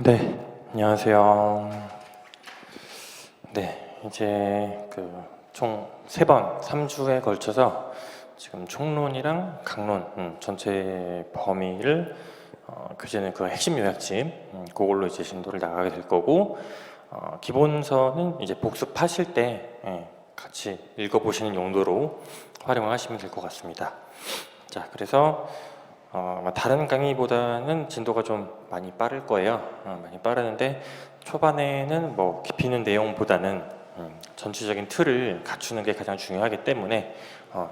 네, 안녕하세요. 네, 이제 총 3번, 3주에 걸쳐서 지금 총론이랑 강론 전체 범위를 그제는 그 핵심 요약집 그걸로 이제 진도를 나가게 될 거고, 기본서는 이제 복습하실 때 같이 읽어보시는 용도로 활용을 하시면 될 것 같습니다. 자, 그래서 다른 강의보다는 진도가 좀 많이 빠를 거예요. 많이 빠르는데 초반에는 뭐 깊이 있는 내용보다는 전체적인 틀을 갖추는 게 가장 중요하기 때문에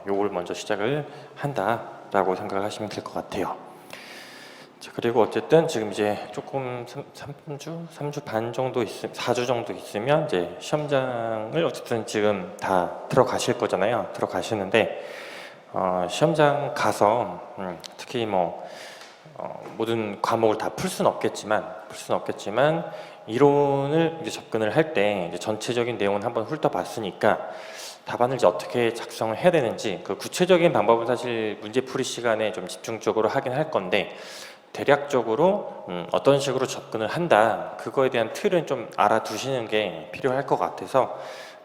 요걸 먼저 시작을 한다라고 생각하시면 될 것 같아요. 자, 그리고 어쨌든 지금 이제 조금 3주 반 정도 4주 정도 있으면 이제 시험장을 어쨌든 지금 다 들어가실 거잖아요. 들어가시는데 시험장 가서 특히 모든 과목을 다 풀 수는 없겠지만 이론을 이제 접근을 할 때 이제 전체적인 내용은 한번 훑어봤으니까 답안을 이제 어떻게 작성을 해야 되는지 그 구체적인 방법은 사실 문제풀이 시간에 좀 집중적으로 하긴 할 건데, 대략적으로 어떤 식으로 접근을 한다, 그거에 대한 틀은 좀 알아두시는 게 필요할 것 같아서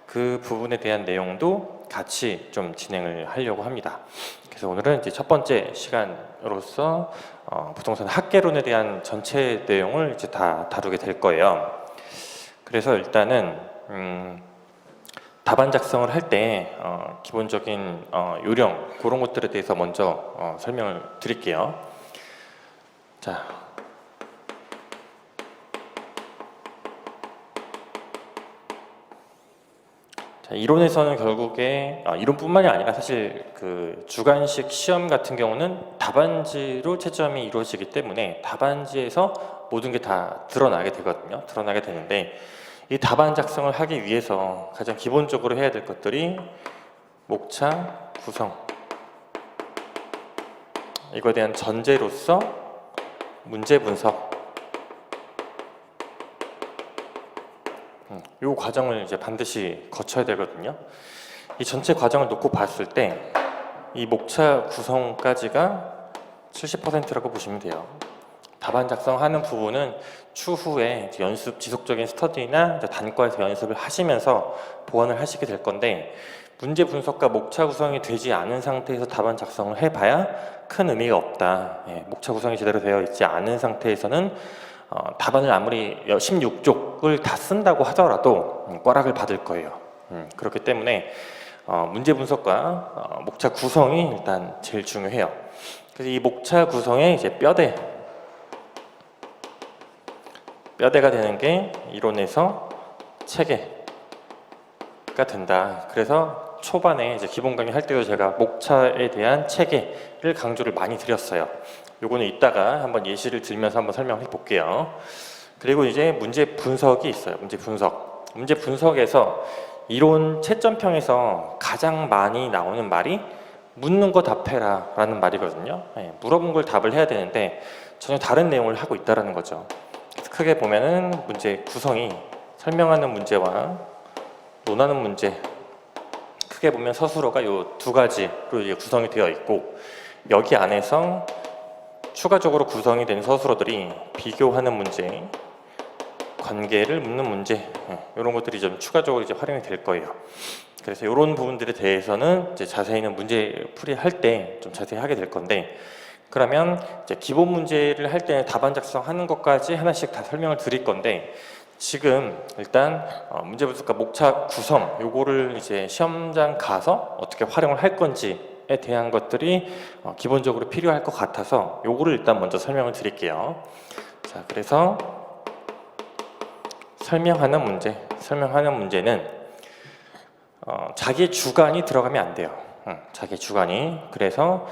그 부분에 대한 내용도 같이 좀 진행을 하려고 합니다. 그래서 오늘은 이제 첫 번째 시간으로서 부동산 학개론에 대한 전체 내용을 이제 다 다루게 될 거예요. 그래서 일단은 답안 작성을 할 때 기본적인 요령 그런 것들에 대해서 먼저 설명을 드릴게요. 자, 이론에서는 결국에 이론뿐만이 아니라 사실 그 주관식 시험 같은 경우는 답안지로 채점이 이루어지기 때문에 답안지에서 모든 게 다 드러나게 되거든요. 드러나게 되는데 이 답안 작성을 하기 위해서 가장 기본적으로 해야 될 것들이 목차, 구성, 이거에 대한 전제로서 문제 분석, 이 과정을 이제 반드시 거쳐야 되거든요. 이 전체 과정을 놓고 봤을 때 이 목차 구성까지가 70%라고 보시면 돼요. 답안 작성하는 부분은 추후에 연습, 지속적인 스터디나 단과에서 연습을 하시면서 보완을 하시게 될 건데, 문제 분석과 목차 구성이 되지 않은 상태에서 답안 작성을 해봐야 큰 의미가 없다. 목차 구성이 제대로 되어 있지 않은 상태에서는 답안을 아무리 16쪽을 다 쓴다고 하더라도 꽈락을 받을 거예요. 그렇기 때문에 문제 분석과 목차 구성이 일단 제일 중요해요. 그래서 이 목차 구성의 이제 뼈대가 되는 게 이론에서 체계가 된다. 그래서 초반에 이제 기본 강의 할 때도 제가 목차에 대한 체계를 강조를 많이 드렸어요. 요거는 이따가 한번 예시를 들면서 한번 설명해 볼게요. 그리고 이제 문제 분석이 있어요. 문제 분석에서 이론 채점평에서 가장 많이 나오는 말이 묻는 거 답해라 라는 말이거든요. 물어본 걸 답을 해야 되는데 전혀 다른 내용을 하고 있다는 거죠. 크게 보면은 문제 구성이 설명하는 문제와 논하는 문제, 크게 보면 서술어가 요 두 가지로 이제 구성이 되어 있고, 여기 안에서 추가적으로 구성이 된 서술어들이 비교하는 문제, 관계를 묻는 문제, 이런 것들이 좀 추가적으로 이제 활용이 될 거예요. 그래서 이런 부분들에 대해서는 이제 자세히는 문제 풀이할 때 좀 자세히 하게 될 건데, 그러면 이제 기본 문제를 할 때 답안 작성하는 것까지 하나씩 다 설명을 드릴 건데, 지금 일단 문제 분석과 목차 구성 요거를 이제 시험장 가서 어떻게 활용을 할 건지에 대한 것들이 기본적으로 필요할 것 같아서 요거를 일단 먼저 설명을 드릴게요. 자, 그래서 설명하는 문제는 자기 주관이 들어가면 안 돼요. 자기 주관이. 그래서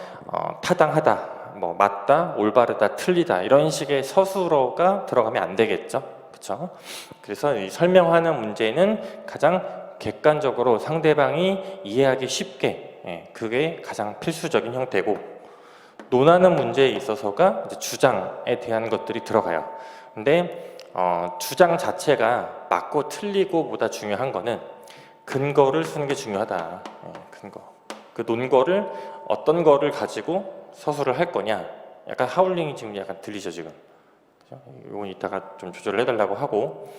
타당하다, 뭐 맞다, 올바르다, 틀리다 이런 식의 서술어가 들어가면 안 되겠죠. 그렇죠? 그래서 이 설명하는 문제는 가장 객관적으로 상대방이 이해하기 쉽게, 그게 가장 필수적인 형태고, 논하는 문제에 있어서가 이제 주장에 대한 것들이 들어가요. 근데 주장 자체가 맞고 틀리고 보다 중요한 거는 근거를 쓰는 게 중요하다. 근거. 그 논거를 어떤 거를 가지고 서술을 할 거냐. 약간 하울링이 지금 약간 들리죠 지금. 이건 이따가 좀 조절을 해달라고 하고,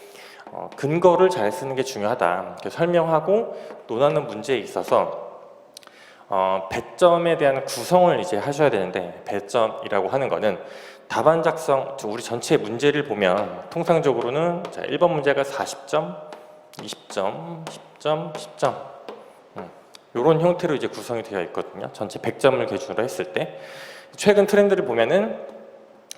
근거를 잘 쓰는 게 중요하다. 설명하고 논하는 문제에 있어서 배점에 대한 구성을 이제 하셔야 되는데, 배점이라고 하는 거는 답안 작성, 우리 전체 문제를 보면 통상적으로는 자, 1번 문제가 40점, 20점, 10점, 10점 이런 형태로 이제 구성이 되어 있거든요. 전체 100점을 기준으로 했을 때 최근 트렌드를 보면은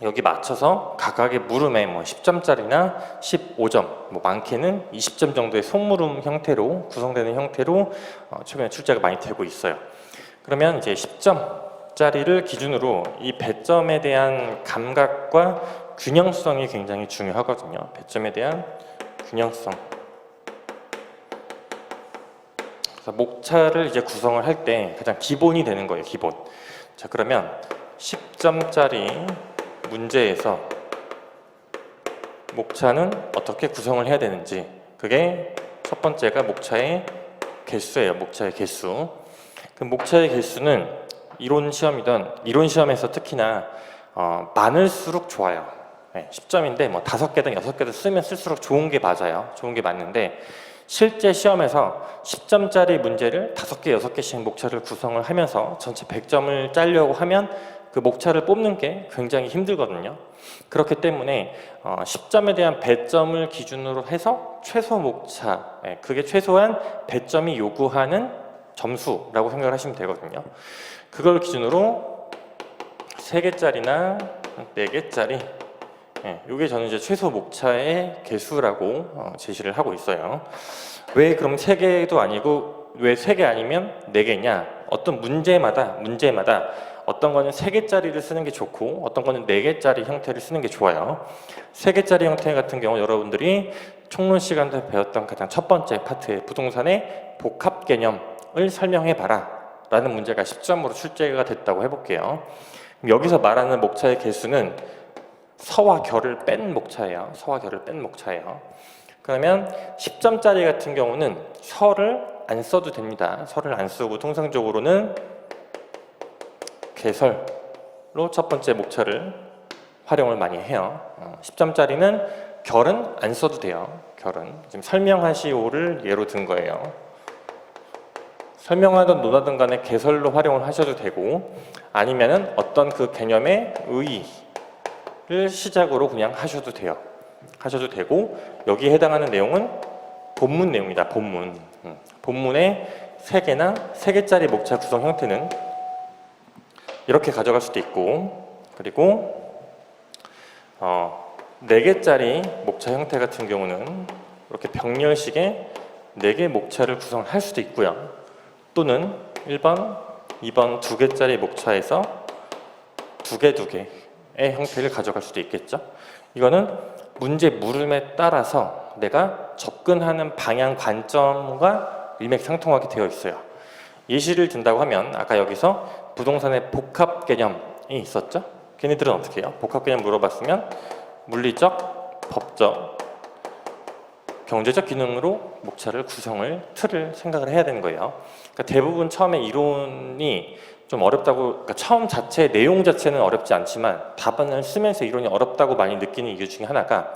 여기 맞춰서 각각의 물음에 뭐 10점짜리나 15점, 뭐 많게는 20점 정도의 속물음 형태로 구성되는 형태로 최근에 출제가 많이 되고 있어요. 그러면 이제 10점짜리를 기준으로 이 배점에 대한 감각과 균형성이 굉장히 중요하거든요. 배점에 대한 균형성. 그래서 목차를 이제 구성을 할 때 가장 기본이 되는 거예요. 기본. 자, 그러면 10점짜리 문제에서 목차는 어떻게 구성을 해야 되는지, 그게 첫 번째가 목차의 개수예요. 목차의 개수. 그 목차의 개수는 이론 시험에서 특히나 많을수록 좋아요. 10점인데 뭐 5개든 6개든 쓰면 쓸수록 좋은 게 맞아요. 좋은 게 맞는데 실제 시험에서 10점짜리 문제를 5개, 6개씩 목차를 구성을 하면서 전체 100점을 짜려고 하면 그 목차를 뽑는 게 굉장히 힘들거든요. 그렇기 때문에 10점에 대한 배점을 기준으로 해서 최소 목차, 그게 최소한 배점이 요구하는 점수라고 생각을 하시면 되거든요. 그걸 기준으로 3개짜리나 4개짜리, 이게 저는 이제 최소 목차의 개수라고 제시를 하고 있어요. 왜 그럼 3개도 아니고 왜 3개 아니면 4개냐? 어떤 문제마다 어떤 거는 3개짜리를 쓰는 게 좋고 어떤 거는 4개짜리 형태를 쓰는 게 좋아요. 3개짜리 형태 같은 경우 여러분들이 총론 시간 때 배웠던 가장 첫 번째 파트의 부동산의 복합 개념을 설명해 봐라 라는 문제가 10점으로 출제가 됐다고 해볼게요. 여기서 말하는 목차의 개수는 서와 결을 뺀 목차예요. 서와 결을 뺀 목차예요. 그러면 10점짜리 같은 경우는 서를 안 써도 됩니다. 서를 안 쓰고 통상적으로는 개설로 첫 번째 목차를 활용을 많이 해요. 10점짜리는 결은 안 써도 돼요. 결은 지금 설명하시오를 예로 든 거예요. 설명하든 논하든 간에 개설로 활용을 하셔도 되고 아니면은 어떤 그 개념의 의의를 시작으로 그냥 하셔도 돼요. 하셔도 되고 여기에 해당하는 내용은 본문 내용이다. 본문. 본문의 3개나 3개짜리 목차 구성 형태는 이렇게 가져갈 수도 있고 그리고 4개짜리 목차 형태 같은 경우는 이렇게 병렬식의 4개 목차를 구성할 수도 있고요. 또는 1번, 2번 2개짜리 목차에서 2개의 형태를 가져갈 수도 있겠죠. 이거는 문제 물음에 따라서 내가 접근하는 방향 관점과 일맥상통하게 되어 있어요. 예시를 든다고 하면 아까 여기서 부동산의 복합 개념이 있었죠. 걔네들은 어떻게 해요? 복합 개념 물어봤으면 물리적, 법적, 경제적 기능으로 목차를 구성을, 틀을 생각을 해야 되는 거예요. 그러니까 대부분 처음에 이론이 좀 어렵다고, 그러니까 처음 자체, 내용 자체는 어렵지 않지만 답안을 쓰면서 이론이 어렵다고 많이 느끼는 이유 중에 하나가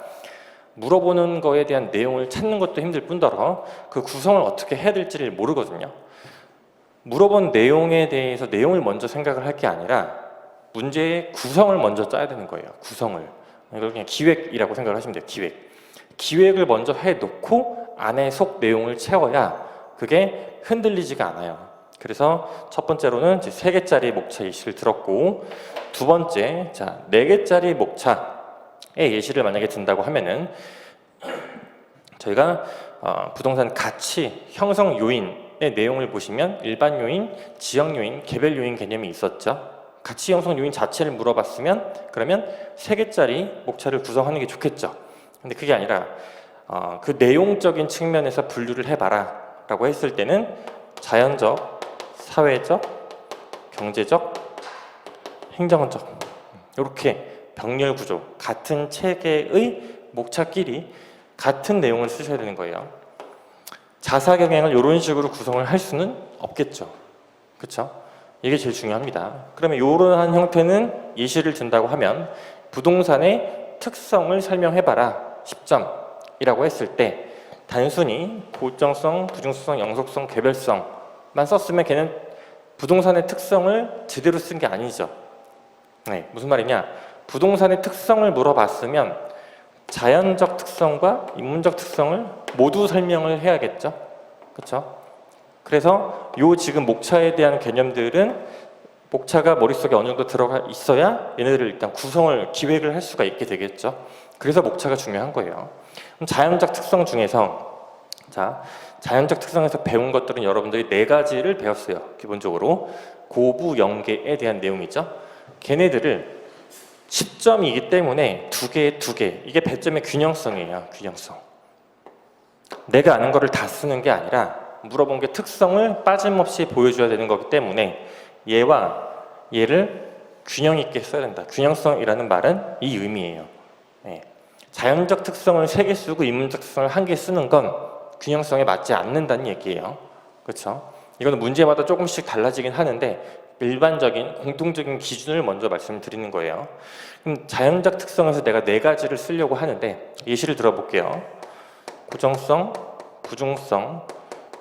물어보는 거에 대한 내용을 찾는 것도 힘들 뿐더러 그 구성을 어떻게 해야 될지를 모르거든요. 물어본 내용에 대해서 내용을 먼저 생각을 할 게 아니라 문제의 구성을 먼저 짜야 되는 거예요. 구성을. 이걸 그냥 기획이라고 생각을 하시면 돼요. 기획을 먼저 해놓고 안에 속 내용을 채워야 그게 흔들리지가 않아요. 그래서 첫 번째로는 이제 3개짜리 목차 예시를 들었고 두 번째, 자 4개짜리 목차의 예시를 만약에 든다고 하면은 저희가 부동산 가치 형성 요인의 내용을 보시면 일반 요인, 지역 요인, 개별 요인 개념이 있었죠. 가치 형성 요인 자체를 물어봤으면 그러면 3개짜리 목차를 구성하는 게 좋겠죠. 근데 그게 아니라 그 내용적인 측면에서 분류를 해봐라 라고 했을 때는 자연적, 사회적, 경제적, 행정적 이렇게 병렬 구조, 같은 체계의 목차끼리 같은 내용을 쓰셔야 되는 거예요. 자사 경향을 이런 식으로 구성을 할 수는 없겠죠. 그렇죠? 이게 제일 중요합니다. 그러면 이러한 형태는 예시를 든다고 하면 부동산의 특성을 설명해봐라 10점이라고 했을 때 단순히 고정성, 부중성, 영속성, 개별성만 썼으면 걔는 부동산의 특성을 제대로 쓴 게 아니죠. 네, 무슨 말이냐? 부동산의 특성을 물어봤으면 자연적 특성과 인문적 특성을 모두 설명을 해야겠죠. 그렇죠? 그래서 요 지금 목차에 대한 개념들은 목차가 머릿속에 어느 정도 들어가 있어야 얘네들을 일단 구성을, 기획을 할 수가 있게 되겠죠. 그래서 목차가 중요한 거예요. 그럼 자연적 특성 중에서 자연적 특성에서 배운 것들은 여러분들이 4가지를 배웠어요. 기본적으로 고부, 영계에 대한 내용이죠. 걔네들을 10점이기 때문에 2개 이게 배점의 균형성이에요. 균형성. 내가 아는 거를 다 쓰는 게 아니라 물어본 게 특성을 빠짐없이 보여줘야 되는 거기 때문에 얘와 얘를 균형 있게 써야 된다. 균형성이라는 말은 이 의미예요. 네. 자연적 특성을 3개 쓰고 인문적 특성을 1개 쓰는 건 균형성에 맞지 않는다는 얘기예요. 그렇죠? 이거는 문제마다 조금씩 달라지긴 하는데 일반적인 공통적인 기준을 먼저 말씀드리는 거예요. 그럼 자연적 특성에서 내가 4가지를 쓰려고 하는데 예시를 들어볼게요. 고정성, 부중성,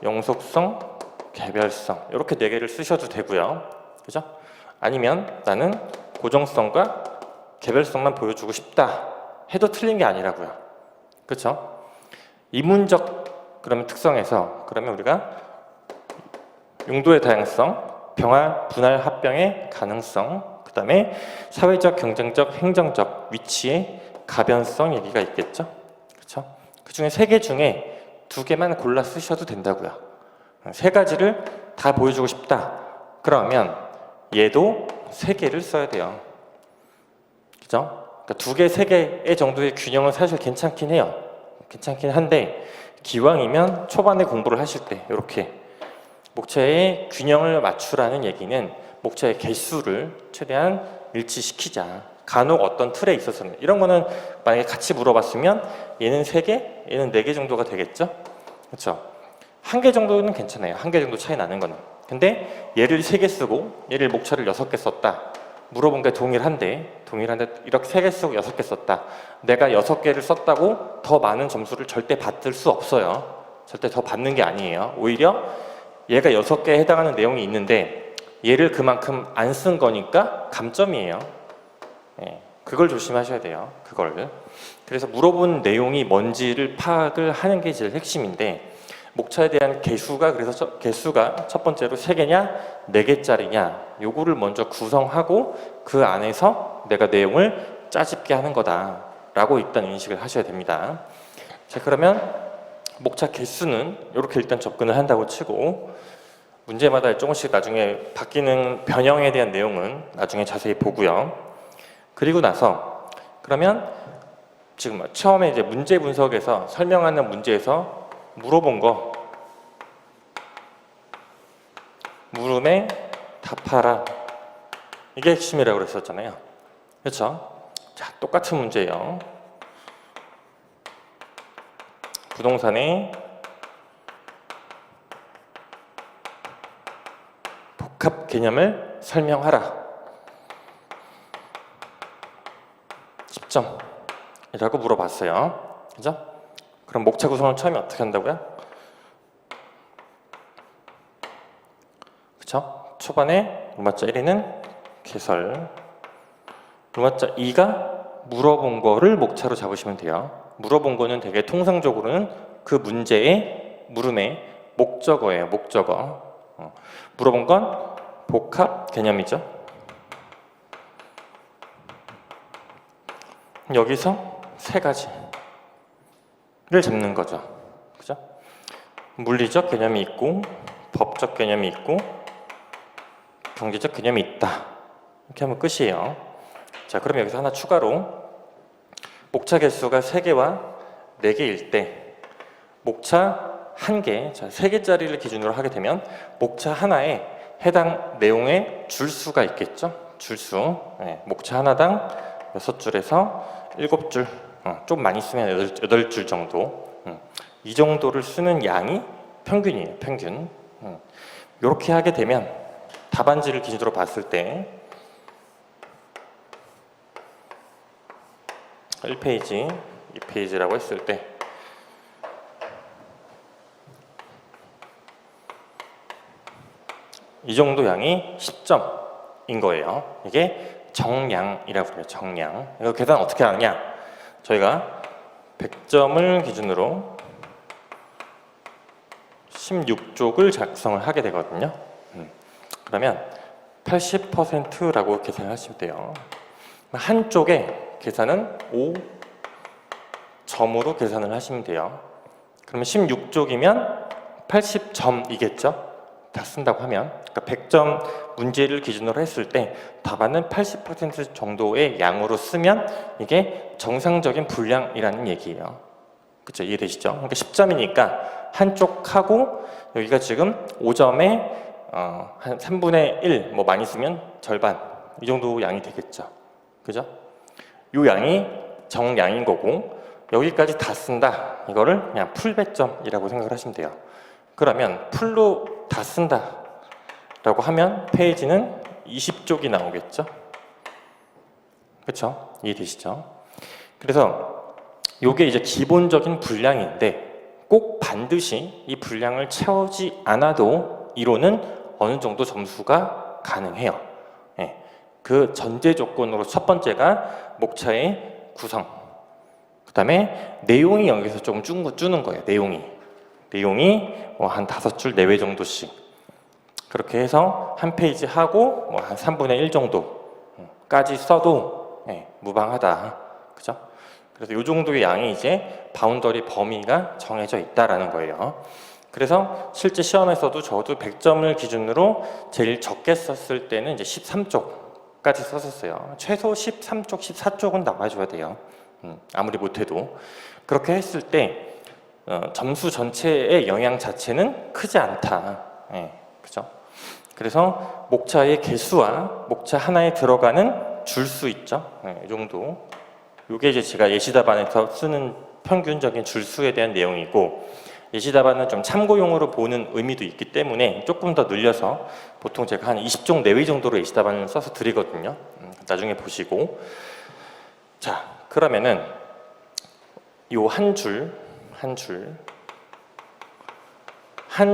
영속성, 개별성 이렇게 4개를 쓰셔도 되고요. 그죠? 아니면 나는 고정성과 개별성만 보여주고 싶다 해도 틀린 게 아니라고요. 그렇죠? 이문적 그러면 특성에서 그러면 우리가 용도의 다양성, 병화, 분할, 합병의 가능성, 그 다음에 사회적, 경쟁적, 행정적 위치의 가변성 얘기가 있겠죠. 그렇죠? 그 중에 3개 중에 2개만 골라 쓰셔도 된다고요. 3가지를 다 보여주고 싶다. 그러면 얘도 3개를 써야 돼요. 그죠? 그러니까 2개, 3개 정도의 균형은 사실 괜찮긴 해요. 괜찮긴 한데 기왕이면 초반에 공부를 하실 때 이렇게 목차의 균형을 맞추라는 얘기는 목차의 개수를 최대한 일치시키자. 간혹 어떤 틀에 있어서는 이런 거는 만약에 같이 물어봤으면 얘는 3개, 얘는 4개 정도가 되겠죠? 그렇죠? 1개 정도는 괜찮아요. 1개 정도 차이 나는 거는. 근데 얘를 3개 쓰고 얘를 목차를 6개 썼다. 물어본 게 동일한데 이렇게 3개 쓰고 6개 썼다. 내가 6개를 썼다고 더 많은 점수를 절대 받을 수 없어요. 절대 더 받는 게 아니에요. 오히려 얘가 6개에 해당하는 내용이 있는데 얘를 그만큼 안 쓴 거니까 감점이에요. 네, 그걸 조심하셔야 돼요. 그걸. 그래서 물어본 내용이 뭔지를 파악을 하는 게 제일 핵심인데 목차에 대한 개수가 그래서 개수가 첫 번째로 3개냐 4개짜리냐 요거를 먼저 구성하고 그 안에서 내가 내용을 짜집게 하는 거다라고 일단 인식을 하셔야 됩니다. 자, 그러면 목차 개수는 이렇게 일단 접근을 한다고 치고 문제마다 조금씩 나중에 바뀌는 변형에 대한 내용은 나중에 자세히 보고요. 그리고 나서 그러면 지금 처음에 이제 문제 분석에서 설명하는 문제에서 물어본 거 물음에 답하라 이게 핵심이라고 그랬었잖아요. 그렇죠? 자, 똑같은 문제예요. 부동산의 복합 개념을 설명하라 10점이라고 물어봤어요. 그죠? 그럼 목차 구성을 처음에 어떻게 한다고요? 그쵸? 초반에 로마자 1에는 개설, 로마자 2가 물어본 거를 목차로 잡으시면 돼요. 물어본 거는 되게 통상적으로는 그 문제의 물음의 목적어예요. 목적어. 물어본 건 복합 개념이죠. 여기서 3가지를 잡는 거죠. 그죠? 물리적 개념이 있고 법적 개념이 있고 경제적 개념이 있다. 이렇게 하면 끝이에요. 자, 그럼 여기서 하나 추가로 목차 개수가 3개와 4개일 때 목차 1개, 자, 3개짜리를 기준으로 하게 되면 목차 하나에 해당 내용의 줄수가 있겠죠? 줄수. 네, 목차 하나당 6줄에서 7줄, 좀 많이 쓰면 8줄 정도. 이 정도를 쓰는 양이 평균이에요. 평균. 이렇게 하게 되면 답안지를 기준으로 봤을 때 1페이지, 2페이지라고 했을 때 이 정도 양이 10점인 거예요. 이게 정량이라고 해요. 정량. 이거 계산 어떻게 하느냐? 저희가 100점을 기준으로 16쪽을 작성을 하게 되거든요. 그러면 80%라고 계산을 하시면 돼요. 한쪽에 계산은 5점으로 계산을 하시면 돼요. 그러면 16쪽이면 80점이겠죠? 다 쓴다고 하면, 그러니까 100점 문제를 기준으로 했을 때 답안은 80% 정도의 양으로 쓰면 이게 정상적인 분량이라는 얘기예요. 그렇죠? 이해되시죠? 그러니까 10점이니까 한쪽하고 여기가 지금 5점에 한 3분의 1, 뭐 많이 쓰면 절반 이 정도 양이 되겠죠. 그죠? 이 양이 정량인 거고 여기까지 다 쓴다. 이거를 그냥 풀배점이라고 생각을 하시면 돼요. 그러면 풀로 다 쓴다 라고 하면 페이지는 20쪽이 나오겠죠? 그렇죠? 이해되시죠? 그래서 이게 이제 기본적인 분량인데 꼭 반드시 이 분량을 채우지 않아도 이론은 어느 정도 점수가 가능해요. 예. 그 전제 조건으로 첫 번째가 목차의 구성, 그 다음에 내용이 여기서 조금 주는 거예요. 내용이 뭐 한 5줄 내외 정도씩 그렇게 해서 한 페이지 하고 뭐 한 3분의 1 정도까지 써도 무방하다. 그죠? 그래서 이 정도의 양이 이제 바운더리 범위가 정해져 있다라는 거예요. 그래서 실제 시험에서도 저도 100점을 기준으로 제일 적게 썼을 때는 이제 13쪽까지 썼었어요. 최소 13쪽, 14쪽은 나와줘야 돼요. 아무리 못해도. 그렇게 했을 때 점수 전체의 영향 자체는 크지 않다. 그죠? 그래서 목차의 개수와 목차 하나에 들어가는 줄수 있죠. 이 정도. 이게 이제 제가 예시답안에서 쓰는 평균적인 줄수에 대한 내용이고, 예시답안은 좀 참고용으로 보는 의미도 있기 때문에 조금 더 늘려서 보통 제가 한 20쪽 내외 정도로 예시답안을 써서 드리거든요. 나중에 보시고. 자, 그러면은 요 한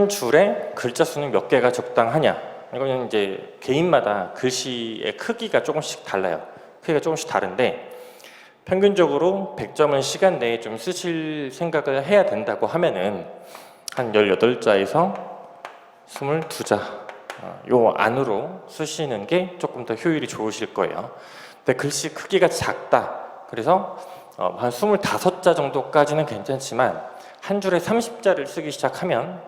줄에 글자 수는 몇 개가 적당하냐? 이거는 이제 개인마다 글씨의 크기가 조금씩 달라요. 크기가 조금씩 다른데 평균적으로 100점은 시간 내에 좀 쓰실 생각을 해야 된다고 하면은 한 18자에서 22자 요 안으로 쓰시는 게 조금 더 효율이 좋으실 거예요. 근데 글씨 크기가 작다. 그래서 한 25자 정도까지는 괜찮지만 한 줄에 30자를 쓰기 시작하면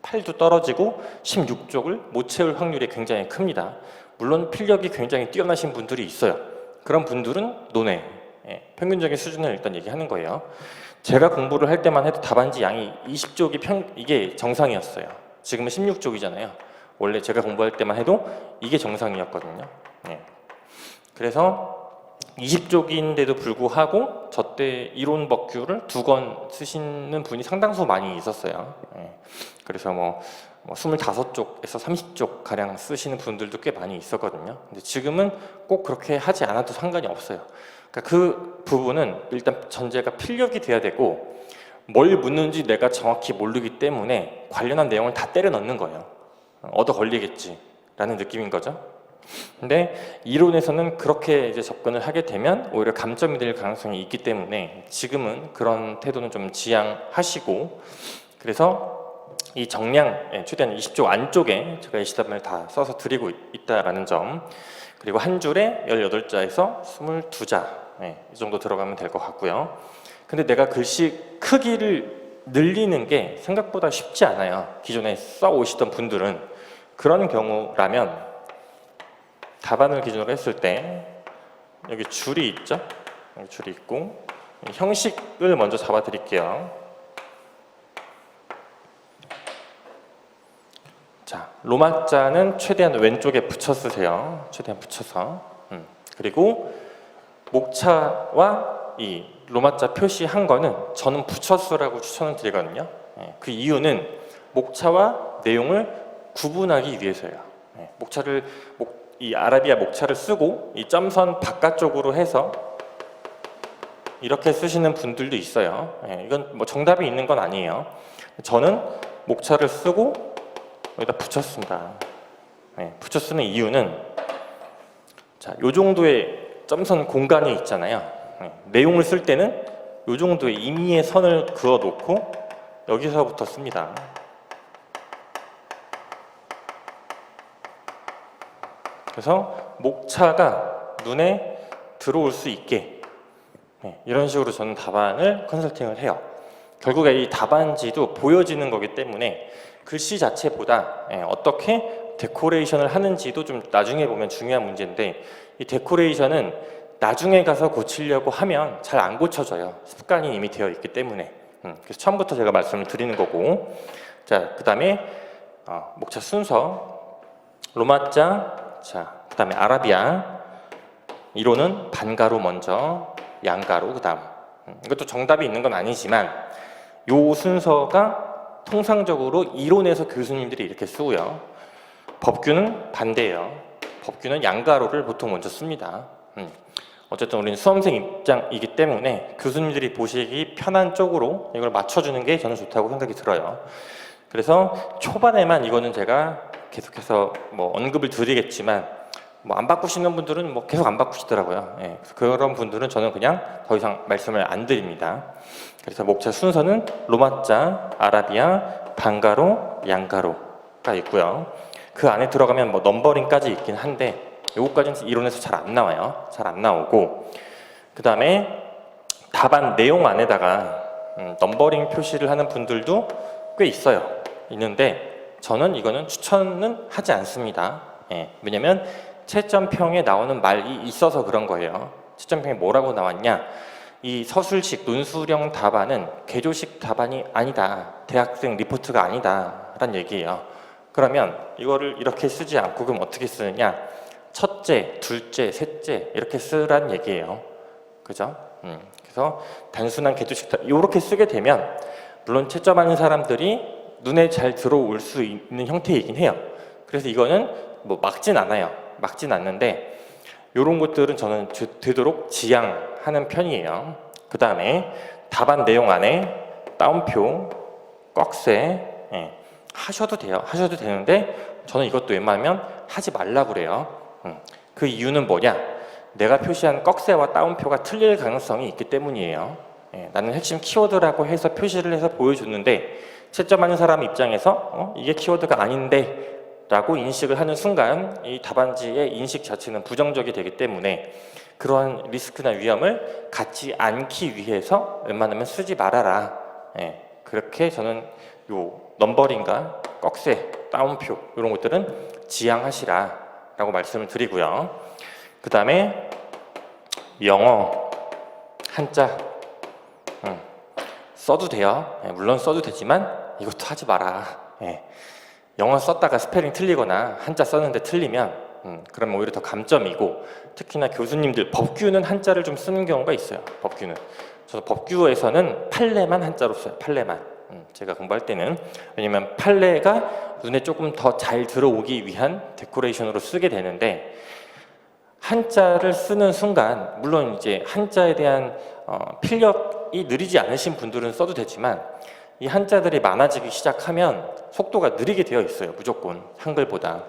팔도 떨어지고 16쪽을 못 채울 확률이 굉장히 큽니다. 물론 필력이 굉장히 뛰어나신 분들이 있어요. 그런 분들은 논외, 평균적인 수준을 일단 얘기하는 거예요. 제가 공부를 할 때만 해도 답안지 양이 20쪽이 이게 정상이었어요. 지금은 16쪽이잖아요. 원래 제가 공부할 때만 해도 이게 정상이었거든요. 그래서 20쪽인데도 불구하고 저때 이론 법규를 2권 쓰시는 분이 상당수 많이 있었어요. 그래서 뭐 25쪽에서 30쪽 가량 쓰시는 분들도 꽤 많이 있었거든요. 근데 지금은 꼭 그렇게 하지 않아도 상관이 없어요. 그러니까 그 부분은 일단 전제가 필력이 돼야 되고 뭘 묻는지 내가 정확히 모르기 때문에 관련한 내용을 다 때려 넣는 거예요. 얻어 걸리겠지 라는 느낌인 거죠. 근데 이론에서는 그렇게 이제 접근을 하게 되면 오히려 감점이 될 가능성이 있기 때문에 지금은 그런 태도는 좀 지양하시고, 그래서 이 정량 최대한 20쪽 안쪽에 제가 예시답안을 다 써서 드리고 있다라는 점, 그리고 한 줄에 18자에서 22자 이 정도 들어가면 될 것 같고요. 근데 내가 글씨 크기를 늘리는 게 생각보다 쉽지 않아요. 기존에 써오시던 분들은. 그런 경우라면 답안을 기준으로 했을 때 여기 줄이 있죠? 여기 줄이 있고 형식을 먼저 잡아 드릴게요. 자, 로마자는 최대한 왼쪽에 붙여 쓰세요. 최대한 붙여서. 그리고 목차와 이 로마자 표시한 거는 저는 붙여 쓰라고 추천을 드리거든요. 그 이유는 목차와 내용을 구분하기 위해서예요. 이 아라비아 목차를 쓰고 이 점선 바깥쪽으로 해서 이렇게 쓰시는 분들도 있어요. 예, 이건 뭐 정답이 있는 건 아니에요. 저는 목차를 쓰고 여기다 붙였습니다. 예, 붙여 쓰는 이유는 자, 요 정도의 점선 공간이 있잖아요. 예, 내용을 쓸 때는 요 정도의 임의의 선을 그어 놓고 여기서부터 씁니다. 그래서 목차가 눈에 들어올 수 있게 이런 식으로 저는 답안을 컨설팅을 해요. 결국에 이 답안지도 보여지는 거기 때문에 글씨 자체보다 어떻게 데코레이션을 하는지도 좀 나중에 보면 중요한 문제인데, 이 데코레이션은 나중에 가서 고치려고 하면 잘 안 고쳐져요. 습관이 이미 되어 있기 때문에. 그래서 처음부터 제가 말씀을 드리는 거고, 자, 그 다음에 목차 순서 로마자, 자, 그 다음에 아라비아, 이론은 반가로 먼저, 양가로 그 다음. 이것도 정답이 있는 건 아니지만 요 순서가 통상적으로 이론에서 교수님들이 이렇게 쓰고요. 법규는 반대예요. 법규는 양가로를 보통 먼저 씁니다. 어쨌든 우리는 수험생 입장이기 때문에 교수님들이 보시기 편한 쪽으로 이걸 맞춰주는 게 저는 좋다고 생각이 들어요. 그래서 초반에만 이거는 제가 계속해서 뭐 언급을 드리겠지만 뭐 안 바꾸시는 분들은 뭐 계속 안 바꾸시더라고요. 예, 그런 분들은 저는 그냥 더 이상 말씀을 안 드립니다. 그래서 목차 순서는 로마자, 아라비아, 반가로, 양가로가 있고요. 그 안에 들어가면 뭐 넘버링까지 있긴 한데 요거까지는 이론에서 잘 안 나와요. 잘 안 나오고, 그 다음에 답안 내용 안에다가 넘버링 표시를 하는 분들도 꽤 있는데 저는 이거는 추천은 하지 않습니다. 예, 왜냐면 채점평에 나오는 말이 있어서 그런 거예요. 채점평에 뭐라고 나왔냐, 이 서술식 논술형 답안은 개조식 답안이 아니다, 대학생 리포트가 아니다 라는 얘기예요. 그러면 이거를 이렇게 쓰지 않고 그럼 어떻게 쓰느냐, 첫째, 둘째, 셋째 이렇게 쓰란 얘기예요. 그죠? 그래서 단순한 개조식 이렇게 쓰게 되면 물론 채점하는 사람들이 눈에 잘 들어올 수 있는 형태이긴 해요. 그래서 이거는 뭐 막진 않아요. 막진 않는데 이런 것들은 저는 되도록 지양하는 편이에요. 그 다음에 답안 내용 안에 따옴표, 꺽쇠 하셔도 돼요. 하셔도 되는데 저는 이것도 웬만하면 하지 말라고 그래요. 그 이유는 뭐냐, 내가 표시한 꺽쇠와 따옴표가 틀릴 가능성이 있기 때문이에요. 나는 핵심 키워드라고 해서 표시를 해서 보여줬는데 채점하는 사람 입장에서 이게 키워드가 아닌데 라고 인식을 하는 순간 이 답안지의 인식 자체는 부정적이 되기 때문에 그러한 리스크나 위험을 갖지 않기 위해서 웬만하면 쓰지 말아라. 그렇게 저는 요 넘버링과 꺽쇠, 따옴표 이런 것들은 지양하시라 라고 말씀을 드리고요. 그 다음에 영어 한자 써도 돼요. 물론 써도 되지만 이것도 하지 마라. 영어 썼다가 스펠링 틀리거나 한자 썼는데 틀리면 그러면 오히려 더 감점이고, 특히나 교수님들 법규는 한자를 좀 쓰는 경우가 있어요. 법규는 저도 법규에서는 판례만 한자로 써요. 판례만. 제가 공부할 때는, 왜냐면 판례가 눈에 조금 더 잘 들어오기 위한 데코레이션으로 쓰게 되는데, 한자를 쓰는 순간 물론 이제 한자에 대한 필력이 느리지 않으신 분들은 써도 되지만 이 한자들이 많아지기 시작하면 속도가 느리게 되어 있어요. 무조건 한글보다.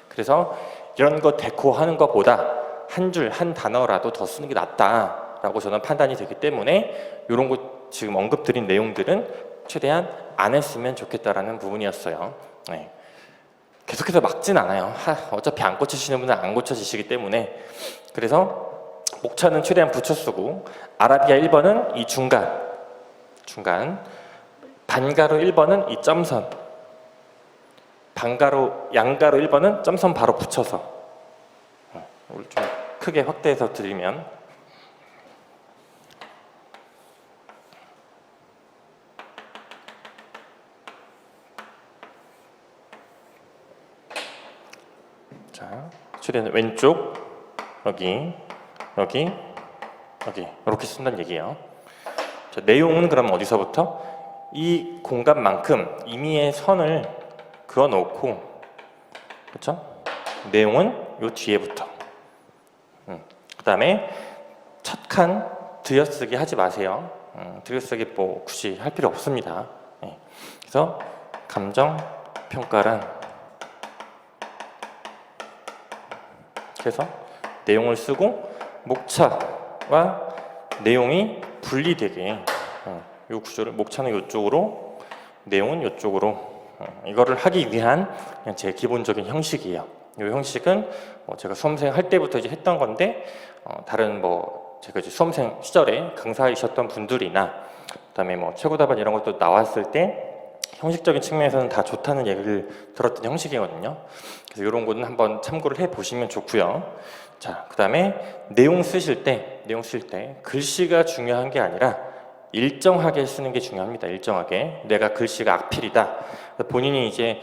그래서 이런 거 데코하는 것보다 한 줄 한 단어라도 더 쓰는 게 낫다라고 저는 판단이 되기 때문에 이런 거 지금 언급드린 내용들은 최대한 안 했으면 좋겠다라는 부분이었어요. 계속해서 막진 않아요. 어차피 안 고쳐지시는 분은 안 고쳐지시기 때문에. 그래서 목차는 최대한 붙여 쓰고, 아라비아 1번은 이 중간, 반가로 1번은 이 점선, 반가로, 양가로 1번은 점선 바로 붙여서. 좀 크게 확대해서 드리면, 자, 최대한 왼쪽, 여기 이렇게 쓴다는 얘기예요. 자, 내용은 그럼 어디서부터? 이 공간만큼 임의의 선을 그어놓고, 그렇죠? 내용은 요 뒤에부터. 그 다음에 첫 칸 들여쓰기 하지 마세요. 들여쓰기 뭐 굳이 할 필요 없습니다. 예. 그래서 감정평가란 그래서 내용을 쓰고 목차와 내용이 분리되게 이 구조를 목차는 이쪽으로 내용은 이쪽으로 이거를 하기 위한 그냥 제 기본적인 형식이에요. 이 형식은 제가 수험생 할 때부터 이제 했던 건데 다른 뭐 제가 이제 수험생 시절에 강사이셨던 분들이나 그다음에 뭐 최고답안 이런 것도 나왔을 때 형식적인 측면에서는 다 좋다는 얘기를 들었던 형식이거든요. 그래서 이런 거는 한번 참고를 해 보시면 좋고요. 자, 그다음에 내용 쓰실 때 글씨가 중요한 게 아니라 일정하게 쓰는 게 중요합니다. 일정하게. 내가 글씨가 악필이다. 본인이 이제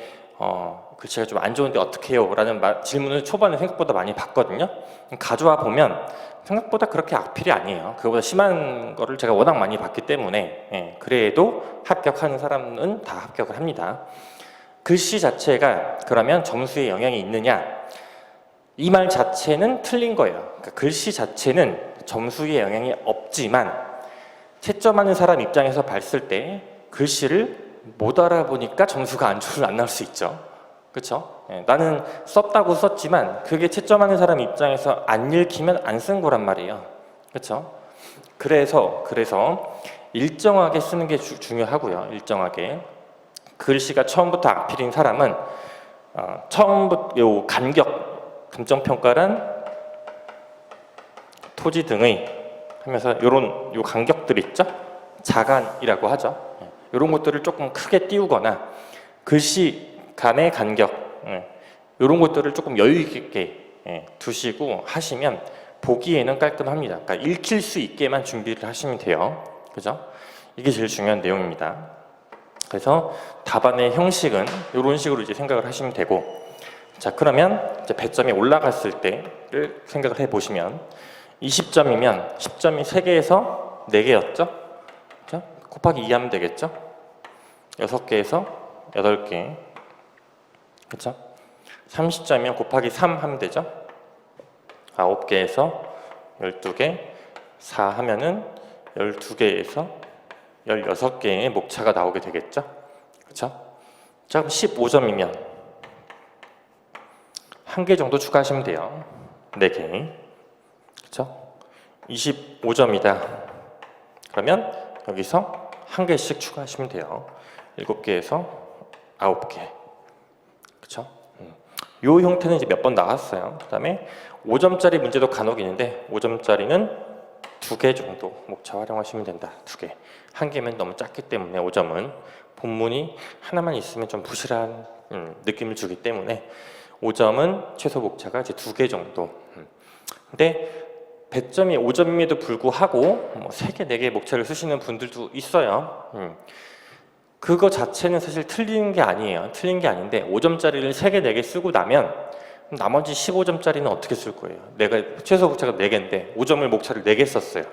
글씨가 좀 안 좋은데 어떻게 해요? 라는 질문을 초반에 생각보다 많이 받거든요. 가져와 보면 생각보다 그렇게 악필이 아니에요. 그거보다 심한 거를 제가 워낙 많이 봤기 때문에 그래도 합격하는 사람은 다 합격을 합니다. 글씨 자체가 그러면 점수에 영향이 있느냐? 이 말 자체는 틀린 거예요. 그러니까 글씨 자체는 점수에 영향이 없지만 채점하는 사람 입장에서 봤을 때 글씨를 못 알아보니까 점수가 안 나올 수 있죠. 그렇죠? 나는 썼다고 썼지만 그게 채점하는 사람 입장에서 안 읽히면 안 쓴 거란 말이에요. 그렇죠? 그래서 일정하게 쓰는 게 중요하고요. 일정하게. 글씨가 처음부터 악필인 사람은 처음부터 요 감정평가란 토지 등의 하면서 요 간격들 있죠? 자간이라고 하죠. 이런 것들을 조금 크게 띄우거나 글씨 간의 간격 이런 것들을 조금 여유 있게 두시고 하시면 보기에는 깔끔합니다. 그러니까 읽힐 수 있게만 준비를 하시면 돼요. 그죠? 이게 제일 중요한 내용입니다. 그래서 답안의 형식은 이런 식으로 이제 생각을 하시면 되고, 자 그러면 이제 배점이 올라갔을 때를 생각을 해 보시면 20점이면 10점이 3개에서 4개였죠? 그죠? 곱하기 2 하면 되겠죠? 6개에서 8개. 그렇죠? 30점이면 곱하기 3 하면 되죠? 9개에서 12개, 4 하면은 12개에서 16개의 목차가 나오게 되겠죠? 그렇죠? 자, 그럼 15점이면 1개 정도 추가하시면 돼요. 4개. 그렇죠? 25점이다. 그러면 여기서 1개씩 추가하시면 돼요. 7개에서 9개. 그렇죠? 이 형태는 이제 몇 번 나왔어요. 그 다음에 5점짜리 문제도 간혹 있는데 5점짜리는 2개 정도 목차 활용하시면 된다. 2개. 1개면 너무 작기 때문에 5점은 본문이 하나만 있으면 좀 부실한 느낌을 주기 때문에 5점은 최소 목차가 이제 2개 정도. 근데 배점이 5점임에도 불구하고 뭐 3개, 4개 목차를 쓰시는 분들도 있어요. 그거 자체는 사실 틀린 게 아니에요. 틀린 게 아닌데 5점짜리를 3개, 4개 쓰고 나면 나머지 15점짜리는 어떻게 쓸 거예요? 내가 최소 목차가 4개인데 5점을 목차를 4개 썼어요.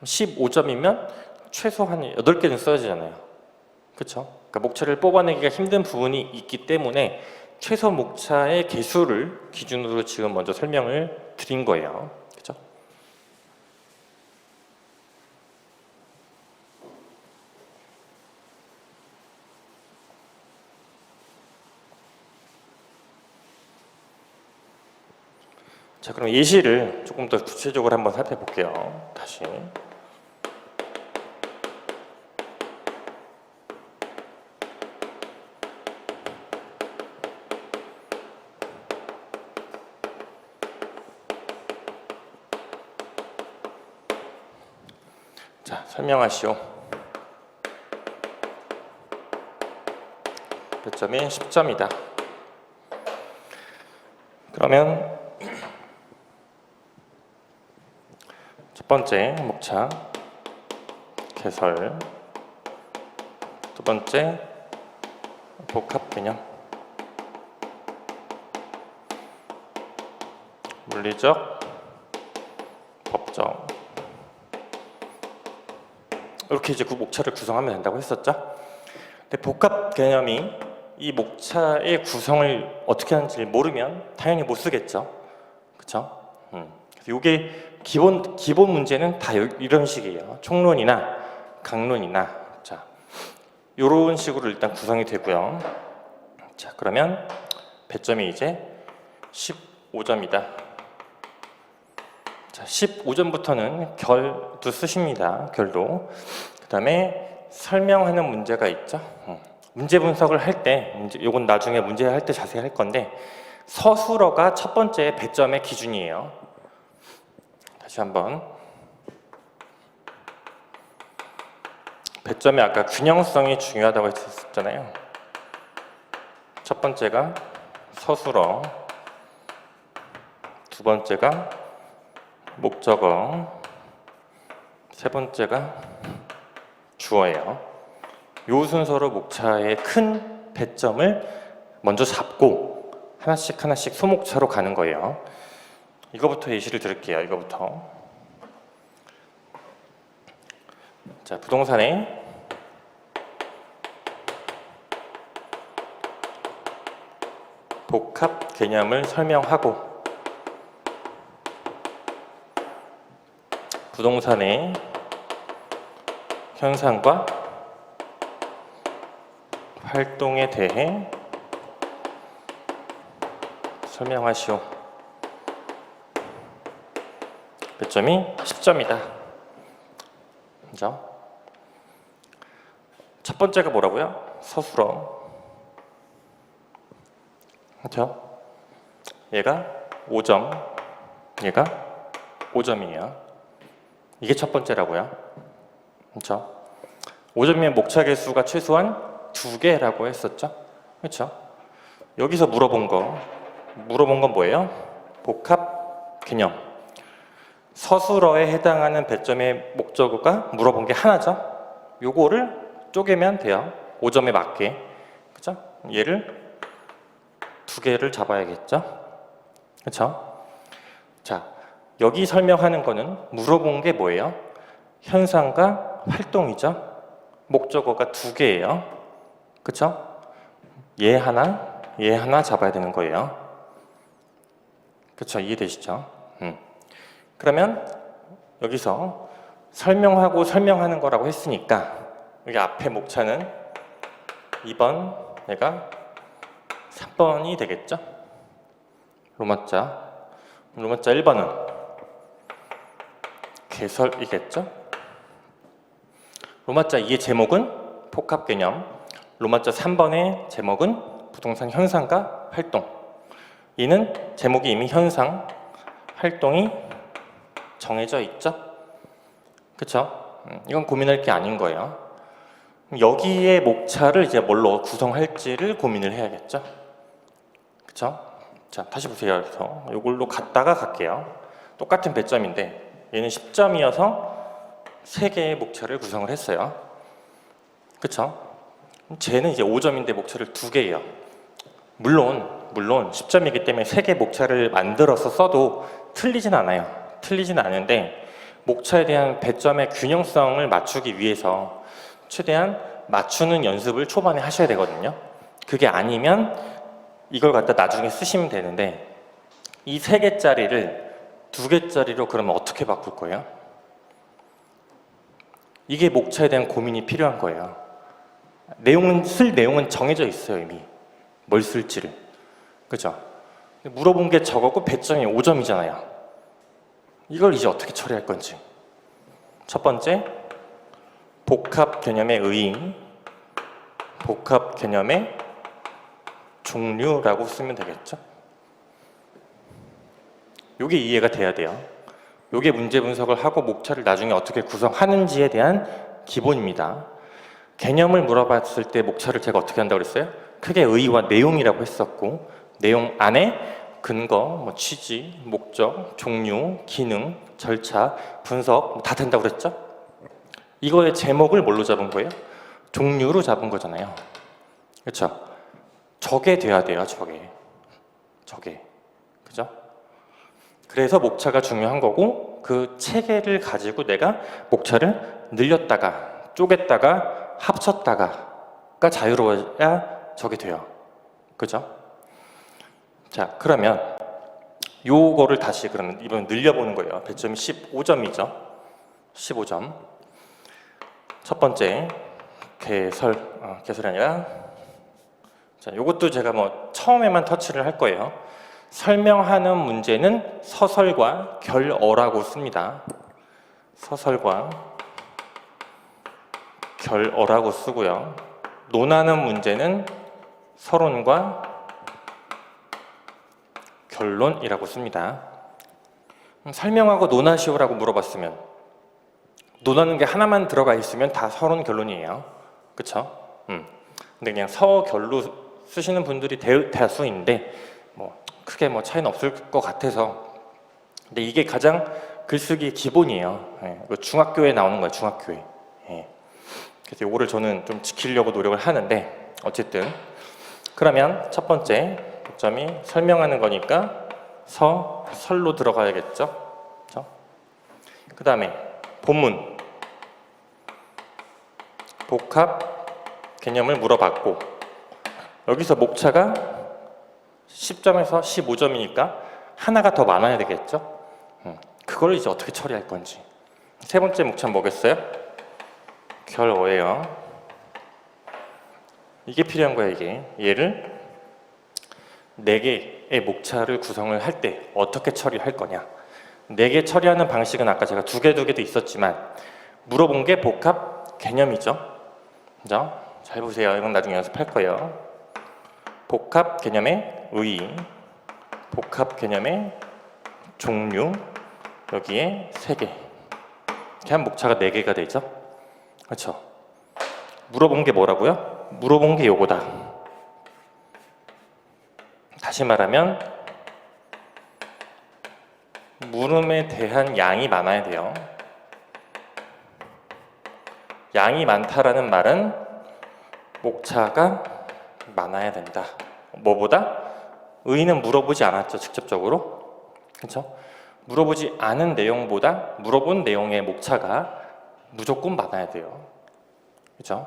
15점이면 최소 한 8개는 써야 되잖아요. 그렇죠? 그러니까 목차를 뽑아내기가 힘든 부분이 있기 때문에 최소 목차의 개수를 기준으로 지금 먼저 설명을 드린 거예요. 그렇죠? 자, 그럼 예시를 조금 더 구체적으로 한번 살펴볼게요. 다시. 자, 설명하시오. 배점이 10점이다. 그러면 첫 번째 목차 개설, 두 번째 복합 개념, 물리적, 법적, 이렇게 이제 그 목차를 구성하면 된다고 했었죠. 근데 복합 개념이 이 목차의 구성을 어떻게 하는지 모르면 당연히 못 쓰겠죠. 그렇죠? 그래서 이게 기본 문제는 다 이런 식이에요. 총론이나 강론이나. 자, 이런 식으로 일단 구성이 되고요. 자, 그러면 배점이 이제 15점이다. 자, 15점부터는 결도 쓰십니다. 결도. 그 다음에 설명하는 문제가 있죠. 문제 분석을 할 때, 요건 나중에 문제 할 때 자세히 할 건데, 서술어가 첫 번째 배점의 기준이에요. 다시 한번. 배점이 아까 균형성이 중요하다고 했었잖아요. 첫 번째가 서술어, 두 번째가 목적어, 세 번째가 주어예요. 요 순서로 목차의 큰 배점을 먼저 잡고 하나씩 소목차로 가는 거예요. 이거부터 예시를 들을게요. 이거부터. 자, 부동산의 복합 개념을 설명하고 부동산의 현상과 활동에 대해 설명하시오. 배점이 10점이다. 그죠? 첫 번째가 뭐라고요? 서술어. 그렇죠? 얘가 5점, 얘가 5점이에요. 이게 첫 번째라고요. 그렇죠? 5점이면 목차 개수가 최소한 2개라고 했었죠? 그렇죠? 여기서 물어본 건 뭐예요? 복합 개념. 서술어에 해당하는 배점의 목적어가 물어본 게 하나죠? 요거를 쪼개면 돼요. 5점에 맞게. 그죠? 얘를 2개를 잡아야겠죠? 그쵸? 자, 여기 설명하는 거는 물어본 게 뭐예요? 현상과 활동이죠? 목적어가 2개예요. 그쵸? 얘 하나 잡아야 되는 거예요. 그쵸? 이해되시죠? 그러면 여기서 설명하고 설명하는 거라고 했으니까 여기 앞에 목차는 2번, 얘가 3번이 되겠죠? 로마자 1번은 개설이겠죠? 로마자 2의 제목은 복합개념, 로마자 3번의 제목은 부동산 현상과 활동. 이는 제목이 이미 현상, 활동이 정해져 있죠? 그쵸? 이건 고민할 게 아닌 거예요. 여기에 목차를 이제 뭘로 구성할지를 고민을 해야겠죠? 그쵸? 자, 다시 보세요. 그래서 이걸로 갔다가 갈게요. 똑같은 배점인데 얘는 10점이어서 3개의 목차를 구성을 했어요. 그쵸? 쟤는 이제 5점인데 목차를 2개예요. 물론 10점이기 때문에 3개 목차를 만들어서 써도 틀리진 않아요. 틀리진 않은데 목차에 대한 배점의 균형성을 맞추기 위해서 최대한 맞추는 연습을 초반에 하셔야 되거든요. 그게 아니면 이걸 갖다 나중에 쓰시면 되는데 이 3개짜리를 2개짜리로 그러면 어떻게 바꿀 거예요? 이게 목차에 대한 고민이 필요한 거예요. 쓸 내용은 정해져 있어요. 이미 뭘 쓸지를. 그죠? 물어본 게 적었고 배점이 5점이잖아요. 이걸 이제 어떻게 처리할 건지. 첫 번째, 복합 개념의 의의, 복합 개념의 종류라고 쓰면 되겠죠? 요게 이해가 돼야 돼요. 요게 문제 분석을 하고 목차를 나중에 어떻게 구성하는지에 대한 기본입니다. 개념을 물어봤을 때 목차를 제가 어떻게 한다고 그랬어요? 크게 의의와 내용이라고 했었고 내용 안에 근거, 취지, 목적, 종류, 기능, 절차, 분석 다 된다고 그랬죠? 이거의 제목을 뭘로 잡은 거예요? 종류로 잡은 거잖아요. 그렇죠? 저게 돼야 돼요. 저게. 그죠? 그래서 목차가 중요한 거고 그 체계를 가지고 내가 목차를 늘렸다가 쪼갰다가 합쳤다가가 자유로워야 저게 돼요. 그죠? 자, 그러면 요거를 다시 그러면 이번에 늘려보는 거예요. 배점이 15점이죠. 15점. 첫 번째 개설이 아니라, 자, 요것도 제가 뭐 처음에만 터치를 할 거예요. 설명하는 문제는 서설과 결어라고 씁니다. 서설과 결어라고 쓰고요. 논하는 문제는 서론과 결론이라고 씁니다. 설명하고 논하시오라고 물어봤으면, 논하는 게 하나만 들어가 있으면 다 서론 결론이에요. 그쵸? 근데 그냥 서결로 쓰시는 분들이 대다수인데 뭐 크게 뭐 차이는 없을 것 같아서, 근데 이게 가장 글쓰기 기본이에요. 예, 중학교에 나오는 거예요. 중학교에. 예. 그래서 이거를 저는 좀 지키려고 노력을 하는데, 어쨌든 그러면 첫 번째 점이 설명하는 거니까 설로 들어가야겠죠. 그렇죠? 그 다음에 본문, 복합 개념을 물어봤고, 여기서 목차가 10점에서 15점이니까 하나가 더 많아야 되겠죠. 그걸 이제 어떻게 처리할 건지. 세 번째 목차는 뭐겠어요? 결어예요. 이게 필요한 거야. 이게 얘를 4개의 목차를 구성을 할 때 어떻게 처리할 거냐. 4개 처리하는 방식은 아까 제가 2개도 있었지만, 물어본 게 복합 개념이죠. 그죠? 잘 보세요. 이건 나중에 연습할 거예요. 복합 개념의 의의, 복합 개념의 종류, 여기에 3개. 이렇게 한 목차가 4개가 되죠. 그렇죠? 물어본 게 뭐라고요? 물어본 게 요거다. 다시 말하면 물음에 대한 양이 많아야 돼요. 양이 많다라는 말은 목차가 많아야 된다. 뭐보다? 의의는 물어보지 않았죠, 직접적으로. 그렇죠? 물어보지 않은 내용보다 물어본 내용의 목차가 무조건 많아야 돼요. 그렇죠?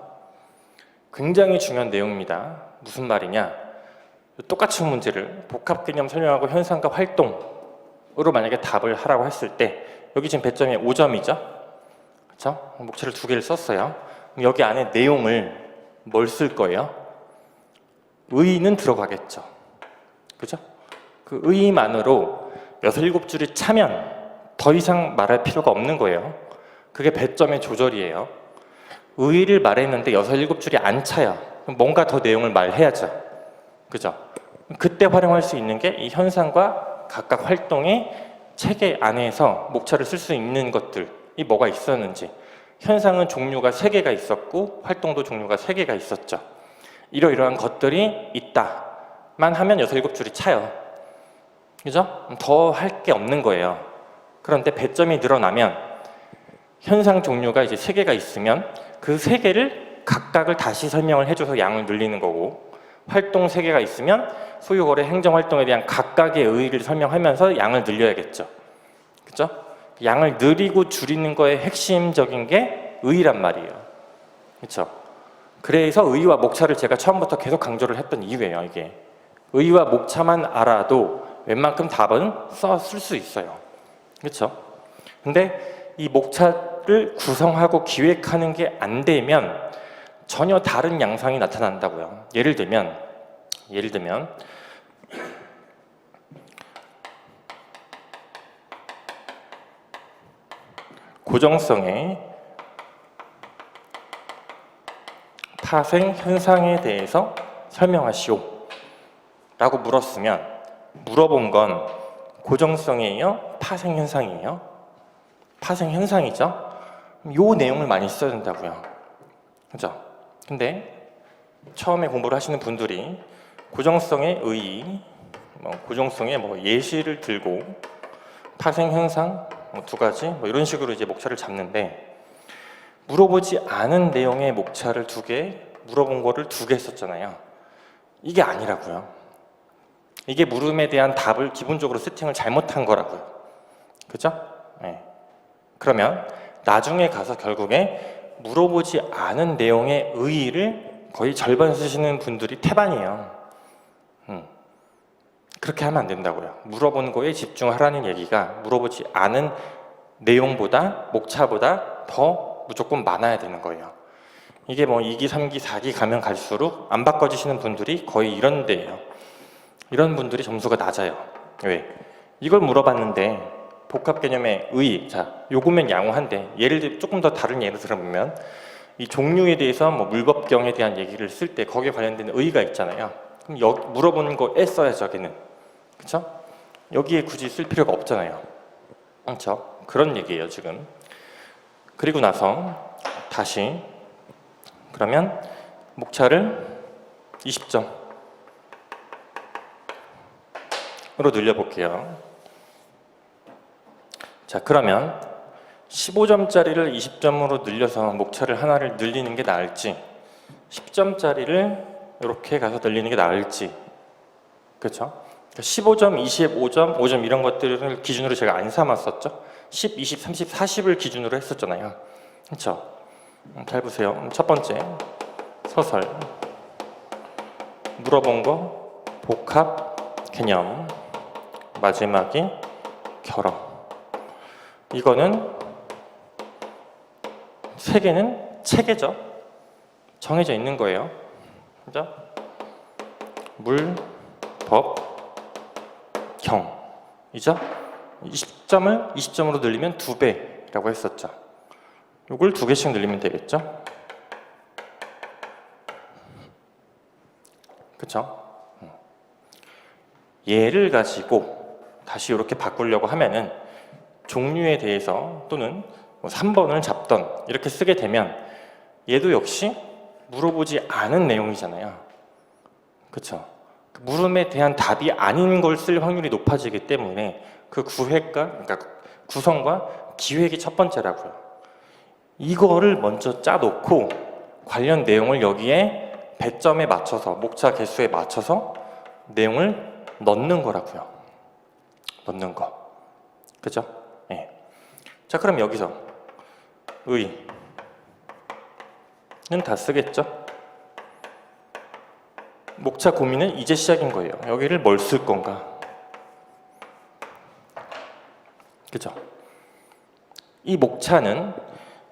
굉장히 중요한 내용입니다. 무슨 말이냐? 똑같은 문제를 복합 개념 설명하고 현상과 활동으로 만약에 답을 하라고 했을 때, 여기 지금 배점이 5점이죠? 그렇죠? 목차를 2개를 썼어요. 여기 안에 내용을 뭘 쓸 거예요? 의의는 들어가겠죠. 그죠? 그 의의만으로 6, 7줄이 차면 더 이상 말할 필요가 없는 거예요. 그게 배점의 조절이에요. 의의를 말했는데 6, 7줄이 안 차요. 그럼 뭔가 더 내용을 말해야죠. 그죠? 그때 활용할 수 있는 게 이 현상과 각각 활동의 체계 안에서 목차를 쓸 수 있는 것들이 뭐가 있었는지. 현상은 종류가 3개가 있었고 활동도 종류가 3개가 있었죠. 이러이러한 것들이 있다만 하면 6, 7줄이 차요. 그죠? 더 할 게 없는 거예요. 그런데 배점이 늘어나면 현상 종류가 이제 3개가 있으면 그 3개를 각각을 다시 설명을 해줘서 양을 늘리는 거고, 활동 3개가 있으면 소유거래 행정활동에 대한 각각의 의의를 설명하면서 양을 늘려야겠죠. 그죠? 양을 늘리고 줄이는 거의 핵심적인 게 의의란 말이에요. 그렇죠? 그래서 의의와 목차를 제가 처음부터 계속 강조를 했던 이유예요. 이게 의의와 목차만 알아도 웬만큼 답은 쓸 수 있어요. 그렇죠? 근데 이 목차를 구성하고 기획하는 게 안 되면 전혀 다른 양상이 나타난다고요. 예를 들면 고정성의 파생 현상에 대해서 설명하시오 라고 물었으면, 물어본 건 고정성이에요? 파생 현상이에요? 파생 현상이죠? 요 내용을 많이 써야 된다고요. 그죠? 근데 처음에 공부를 하시는 분들이 고정성의 의의, 고정성의 예시를 들고 파생 현상 2가지 이런 식으로 이제 목차를 잡는데, 물어보지 않은 내용의 목차를 2개, 물어본 거를 2개 썼잖아요. 이게 아니라고요. 이게 물음에 대한 답을 기본적으로 세팅을 잘못한 거라고요. 그죠? 네. 그러면 나중에 가서 결국에 물어보지 않은 내용의 의의를 거의 절반 쓰시는 분들이 태반이에요. 그렇게 하면 안 된다고요. 물어본 거에 집중하라는 얘기가 물어보지 않은 내용보다 목차보다 더 무조건 많아야 되는 거예요. 이게 뭐 2기, 3기, 4기 가면 갈수록 안 바꿔지시는 분들이 거의 이런 데예요. 이런 분들이 점수가 낮아요. 왜? 이걸 물어봤는데 복합 개념의 의, 자, 요거면 양호한데 예를 들어 조금 더 다른 예를 들어보면 이 종류에 대해서 뭐 물법경에 대한 얘기를 쓸 때 거기에 관련된 의의가 있잖아요. 그럼 여기 물어보는 거에 써야죠, 저기는. 그쵸? 여기에 굳이 쓸 필요가 없잖아요. 그렇죠? 그런 얘기예요, 지금. 그리고 나서 다시 그러면 목차를 20점으로 늘려볼게요. 자, 그러면 15점짜리를 20점으로 늘려서 목차를 하나를 늘리는 게 나을지 10점짜리를 이렇게 가서 늘리는 게 나을지, 그렇죠? 15점, 25점, 5점 이런 것들을 기준으로 제가 안 삼았었죠. 10, 20, 30, 40을 기준으로 했었잖아요. 그렇죠? 잘 보세요. 첫 번째 서설, 물어본 거 복합 개념, 마지막이 결어. 이거는 세 개는 체계죠. 정해져 있는 거예요. 그죠? 물, 법, 경. 이죠? 20점을 20점으로 늘리면 2배라고 했었죠. 이걸 2개씩 늘리면 되겠죠? 그쵸? 얘를 가지고 다시 이렇게 바꾸려고 하면은 종류에 대해서 또는 뭐 3번을 잡던 이렇게 쓰게 되면 얘도 역시 물어보지 않은 내용이잖아요. 그쵸? 그 물음에 대한 답이 아닌 걸 쓸 확률이 높아지기 때문에 그 그러니까 구성과 기획이 첫 번째라고요. 이거를 먼저 짜놓고 관련 내용을 여기에 배점에 맞춰서 목차 개수에 맞춰서 내용을 넣는 거라고요. 넣는 거. 그죠? 예. 자, 그럼 여기서 의는 다 쓰겠죠? 목차 고민은 이제 시작인 거예요. 여기를 뭘 쓸 건가? 그죠? 이 목차는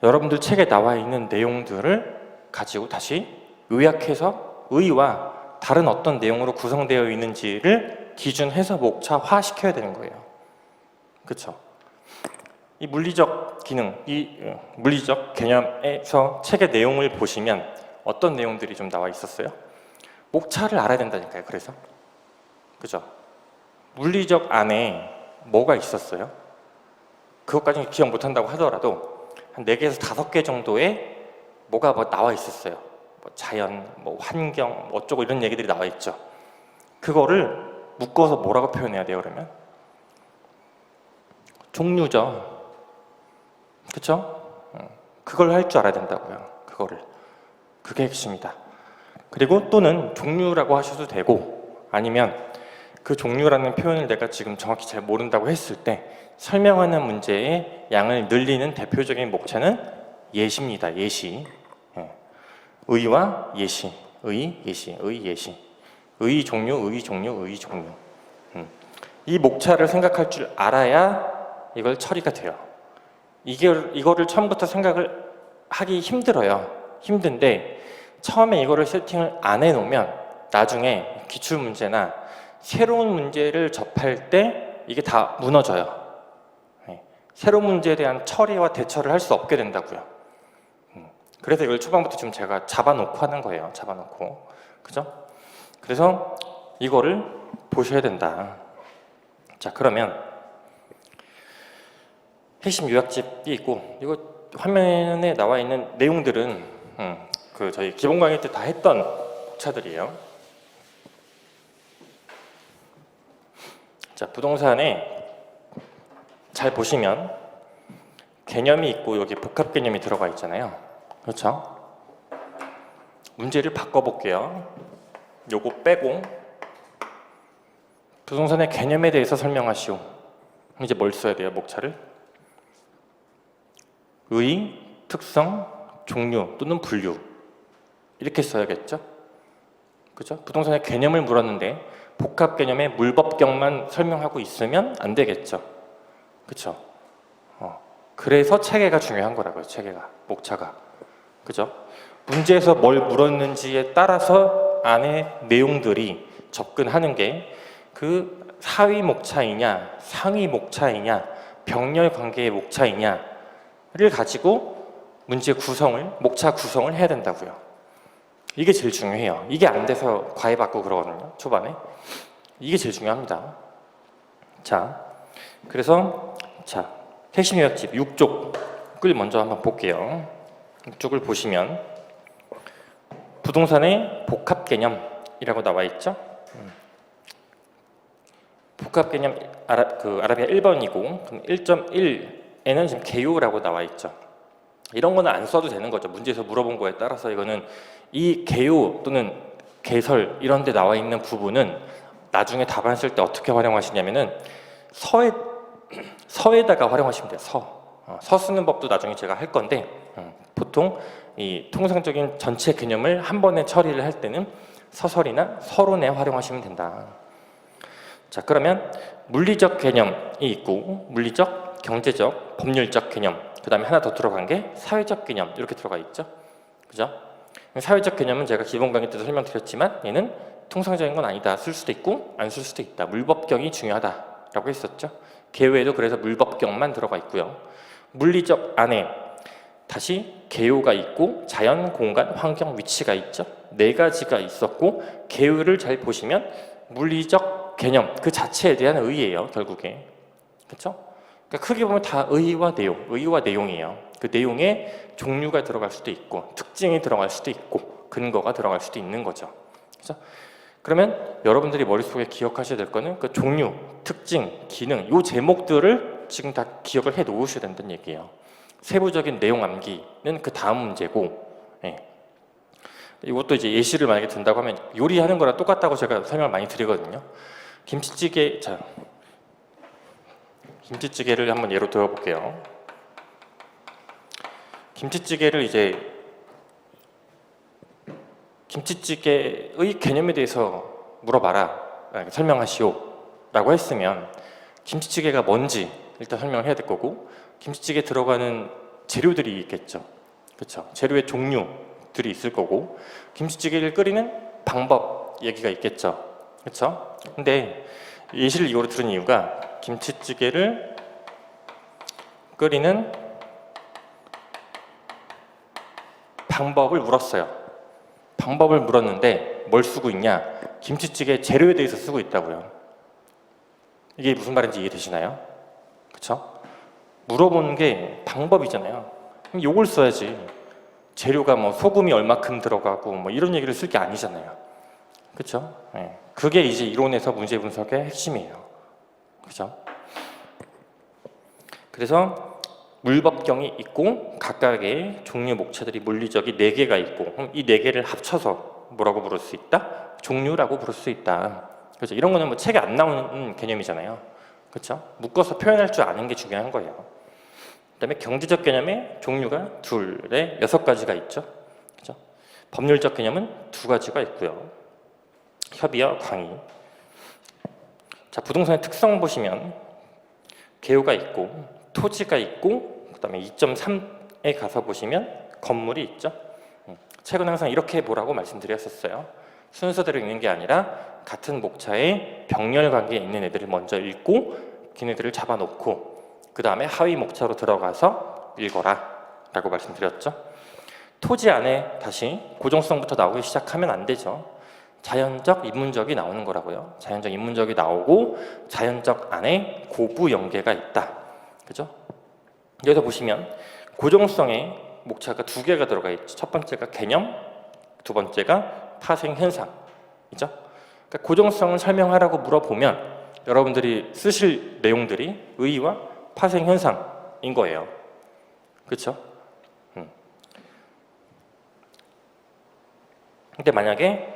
여러분들 책에 나와 있는 내용들을 가지고 다시 요약해서 의와 다른 어떤 내용으로 구성되어 있는지를 기준해서 목차화 시켜야 되는 거예요. 그렇죠? 이 물리적 기능, 이 물리적 개념에서 책의 내용을 보시면 어떤 내용들이 좀 나와 있었어요? 목차를 알아야 된다니까요. 그래서 그죠? 물리적 안에 뭐가 있었어요? 그것까지는 기억 못한다고 하더라도 한 4개에서 5개 정도의 뭐가 뭐 나와 있었어요. 뭐 자연, 뭐 환경, 뭐 어쩌고 이런 얘기들이 나와 있죠. 그거를 묶어서 뭐라고 표현해야 돼요, 그러면? 종류죠. 그쵸? 그걸 할 줄 알아야 된다고요. 그거를. 그게 핵심이다. 그리고 또는 종류라고 하셔도 되고 아니면 그 종류라는 표현을 내가 지금 정확히 잘 모른다고 했을 때 설명하는 문제의 양을 늘리는 대표적인 목차는 예시입니다. 예시. 의와 예시. 의, 예시. 의, 예시. 의, 종류, 의, 종류, 의, 종류. 이 목차를 생각할 줄 알아야 이걸 처리가 돼요. 이거를 처음부터 생각을 하기 힘들어요. 힘든데 처음에 이거를 세팅을 안 해놓으면 나중에 기출문제나 새로운 문제를 접할 때 이게 다 무너져요. 새로운 문제에 대한 처리와 대처를 할 수 없게 된다고요. 그래서 이걸 초반부터 지금 제가 잡아놓고 하는 거예요. 잡아놓고. 그죠? 그래서 이거를 보셔야 된다. 자, 그러면 핵심 요약집이 있고 이거 화면에 나와 있는 내용들은 그 저희 기본 강의 때 다 했던 차들이에요. 자, 부동산에 잘 보시면 개념이 있고 여기 복합 개념이 들어가 있잖아요. 그렇죠? 문제를 바꿔볼게요. 요거 빼고 부동산의 개념에 대해서 설명하시오. 이제 뭘 써야 돼요? 목차를? 의, 특성, 종류 또는 분류 이렇게 써야겠죠? 그죠? 부동산의 개념을 물었는데 복합 개념의 물법경만 설명하고 있으면 안 되겠죠. 그쵸? 그래서 체계가 중요한 거라고요. 체계가, 목차가. 그죠? 문제에서 뭘 물었는지에 따라서 안에 내용들이 접근하는 게 그 하위 목차이냐, 상위 목차이냐, 병렬 관계의 목차이냐를 가지고 문제 구성을, 목차 구성을 해야 된다고요. 이게 제일 중요해요. 이게 안 돼서 과외 받고 그러거든요. 초반에. 이게 제일 중요합니다. 자, 그래서 자, 핵심 요약집 6쪽을 먼저 한번 볼게요. 6쪽을 보시면 부동산의 복합 개념이라고 나와 있죠. 복합 개념 아라비아 1번이고 그럼 1.1에는 지금 개요라고 나와 있죠. 이런 거는 안 써도 되는 거죠. 문제에서 물어본 거에 따라서 이거는 이 개요 또는 개설 이런 데 나와 있는 부분은 나중에 답안 쓸 때 어떻게 활용하시냐면은 서에다가 활용하시면 돼요. 서 쓰는 법도 나중에 제가 할 건데 보통 이 통상적인 전체 개념을 한 번에 처리를 할 때는 서설이나 서론에 활용하시면 된다. 자, 그러면 물리적 개념이 있고 물리적, 경제적, 법률적 개념, 그 다음에 하나 더 들어간 게 사회적 개념 이렇게 들어가 있죠. 그죠? 사회적 개념은 제가 기본 강의 때도 설명드렸지만 얘는 통상적인 건 아니다. 쓸 수도 있고 안 쓸 수도 있다. 물법경이 중요하다라고 했었죠. 개요에도 그래서 물법경만 들어가 있고요. 물리적 안에 다시 개요가 있고 자연, 공간, 환경, 위치가 있죠. 네 가지가 있었고 개요를 잘 보시면 물리적 개념 그 자체에 대한 의의예요. 결국에. 그렇죠? 그러니까 크게 보면 다 의의와 내용이에요. 그 내용에 종류가 들어갈 수도 있고 특징이 들어갈 수도 있고 근거가 들어갈 수도 있는 거죠. 그렇죠? 그러면 여러분들이 머릿속에 기억하셔야 될 거는 그 종류, 특징, 기능 이 제목들을 지금 다 기억을 해 놓으셔야 된다는 얘기예요. 세부적인 내용 암기는 그 다음 문제고 이것도 이제 예시를 만약에 든다고 하면 요리하는 거랑 똑같다고 제가 설명을 많이 드리거든요. 김치찌개를 한번 예로 들어볼게요. 김치찌개를 이제 김치찌개의 개념에 대해서 물어봐라, 설명하시오 라고 했으면 김치찌개가 뭔지 일단 설명을 해야 될 거고 김치찌개에 들어가는 재료들이 있겠죠. 그렇죠? 재료의 종류들이 있을 거고 김치찌개를 끓이는 방법 얘기가 있겠죠. 그렇죠? 근데 예시를 이거로 들은 이유가 김치찌개를 끓이는 방법을 물었어요. 방법을 물었는데 뭘 쓰고 있냐? 김치찌개 재료에 대해서 쓰고 있다고요. 이게 무슨 말인지 이해되시나요? 그렇죠? 물어보는 게 방법이잖아요. 그럼 요걸 써야지. 재료가 뭐 소금이 얼마큼 들어가고 뭐 이런 얘기를 쓸 게 아니잖아요. 그렇죠? 네. 그게 이제 이론에서 문제 분석의 핵심이에요. 그렇죠? 그래서 물법경이 있고 각각의 종류 목차들이 물리적이 4개가 있고 이 4개를 합쳐서 뭐라고 부를 수 있다? 종류라고 부를 수 있다. 그렇죠? 이런 거는 뭐 책에 안 나오는 개념이잖아요. 그렇죠? 묶어서 표현할 줄 아는 게 중요한 거예요. 그다음에 경제적 개념의 종류가 6가지가 있죠. 그렇죠? 법률적 개념은 2가지가 있고요. 협의와 강의. 자, 부동산의 특성 보시면 개요가 있고 토지가 있고 그다음에 2.3에 가서 보시면 건물이 있죠. 책은 항상 이렇게 보라고 말씀드렸었어요. 순서대로 읽는 게 아니라 같은 목차의 병렬 관계에 있는 애들을 먼저 읽고 걔네들을 잡아놓고 그 다음에 하위 목차로 들어가서 읽어라 라고 말씀드렸죠. 토지 안에 다시 고정성부터 나오기 시작하면 안 되죠. 자연적, 인문적이 나오는 거라고요. 자연적, 인문적이 나오고 자연적 안에 고부 연계가 있다. 그죠? 여기서 보시면 고정성의 목차가 2개가 들어가 있죠. 첫 번째가 개념, 두 번째가 파생 현상이죠. 그러니까 고정성을 설명하라고 물어보면 여러분들이 쓰실 내용들이 의의와 파생 현상인 거예요. 그렇죠? 근데 만약에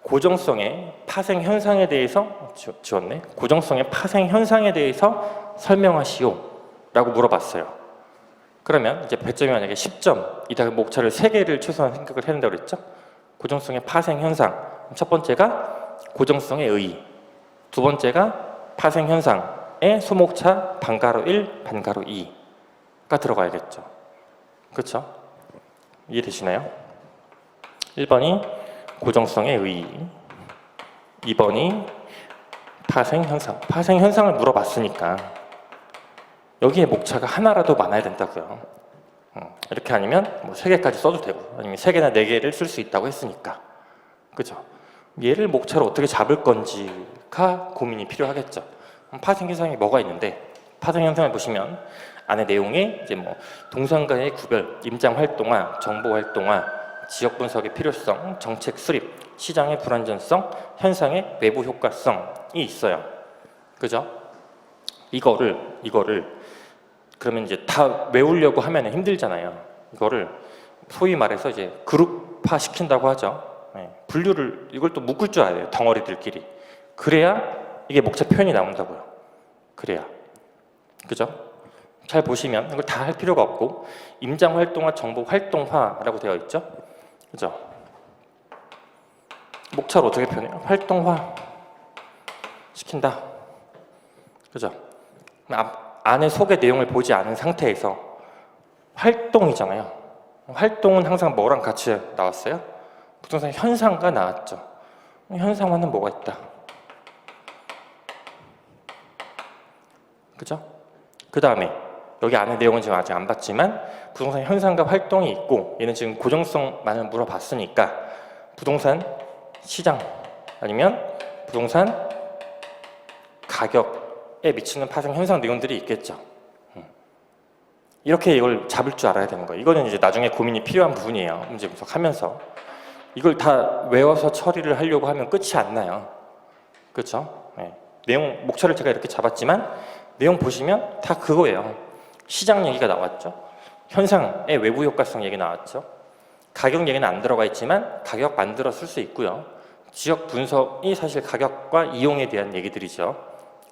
고정성의 파생 현상에 대해서 지웠네. 고정성의 파생 현상에 대해서 설명하시오 라고 물어봤어요. 그러면 이제 배점이 만약에 10점이다. 목차를 3개를 최소한 생각을 해야 된다고 그랬죠. 고정성의 파생 현상 첫 번째가 고정성의 의의, 두 번째가 파생 현상에 소목차 반가로 1, 반가로 2가 들어가야겠죠. 그렇죠? 이해되시나요? 1번이 고정성의 의의, 2번이 파생 현상. 파생 현상을 물어봤으니까 여기에 목차가 하나라도 많아야 된다고요. 이렇게 아니면 뭐 3개까지 써도 되고, 아니면 3개나 4개를 쓸 수 있다고 했으니까. 그죠? 얘를 목차로 어떻게 잡을 건지가 고민이 필요하겠죠. 파생 현상이 뭐가 있는데, 파생 현상을 보시면 안에 내용에 이제 뭐 동선과의 구별, 임장 활동화, 정보 활동화, 지역 분석의 필요성, 정책 수립, 시장의 불안전성, 현상의 외부 효과성이 있어요. 그죠? 이거를 그러면 이제 다 외우려고 하면 힘들잖아요. 이거를 소위 말해서 이제 그룹화 시킨다고 하죠. 분류를, 이걸 또 묶을 줄 알아요. 덩어리들끼리. 그래야 이게 목차 표현이 나온다고요. 그래야. 그죠? 잘 보시면 이걸 다 할 필요가 없고, 임장 활동화, 정보 활동화라고 되어 있죠. 그죠? 목차를 어떻게 표현해요? 활동화 시킨다. 그죠? 안에 속의 내용을 보지 않은 상태에서 활동이잖아요. 활동은 항상 뭐랑 같이 나왔어요? 부동산 현상과 나왔죠. 현상화는 뭐가 있다? 그죠? 그 다음에 여기 안에 내용은 지금 아직 안 봤지만 부동산 현상과 활동이 있고, 얘는 지금 고정성만을 물어봤으니까 부동산 시장 아니면 부동산 가격에 미치는 파생 현상 내용들이 있겠죠. 이렇게 이걸 잡을 줄 알아야 되는 거예요. 이거는 이제 나중에 고민이 필요한 부분이에요. 문제 분석하면서 이걸 다 외워서 처리를 하려고 하면 끝이 안 나요. 그렇죠? 내용 목차를 제가 이렇게 잡았지만 내용 보시면 다 그거예요. 시장 얘기가 나왔죠. 현상의 외부 효과성 얘기 나왔죠. 가격 얘기는 안 들어가 있지만 가격 만들어 쓸 수 있고요. 지역 분석이 사실 가격과 이용에 대한 얘기들이죠.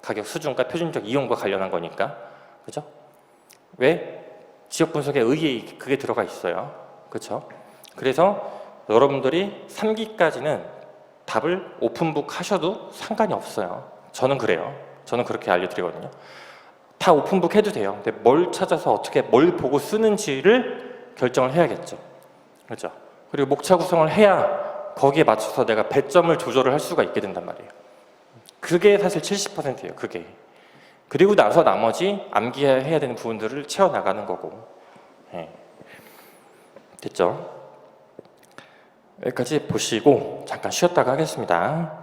가격 수준과 표준적 이용과 관련한 거니까. 그죠? 왜? 지역 분석에 의의 그게 들어가 있어요. 그렇죠? 그래서 여러분들이 3기까지는 답을 오픈북 하셔도 상관이 없어요. 저는 그래요. 저는 그렇게 알려드리거든요. 다 오픈북 해도 돼요. 근데 뭘 찾아서 어떻게 뭘 보고 쓰는지를 결정을 해야겠죠. 그렇죠? 그리고 목차 구성을 해야 거기에 맞춰서 내가 배점을 조절을 할 수가 있게 된단 말이에요. 그게 사실 70%예요. 그게. 그리고 나서 나머지 암기해야 되는 부분들을 채워나가는 거고. 됐죠? 여기까지 보시고 잠깐 쉬었다가 하겠습니다.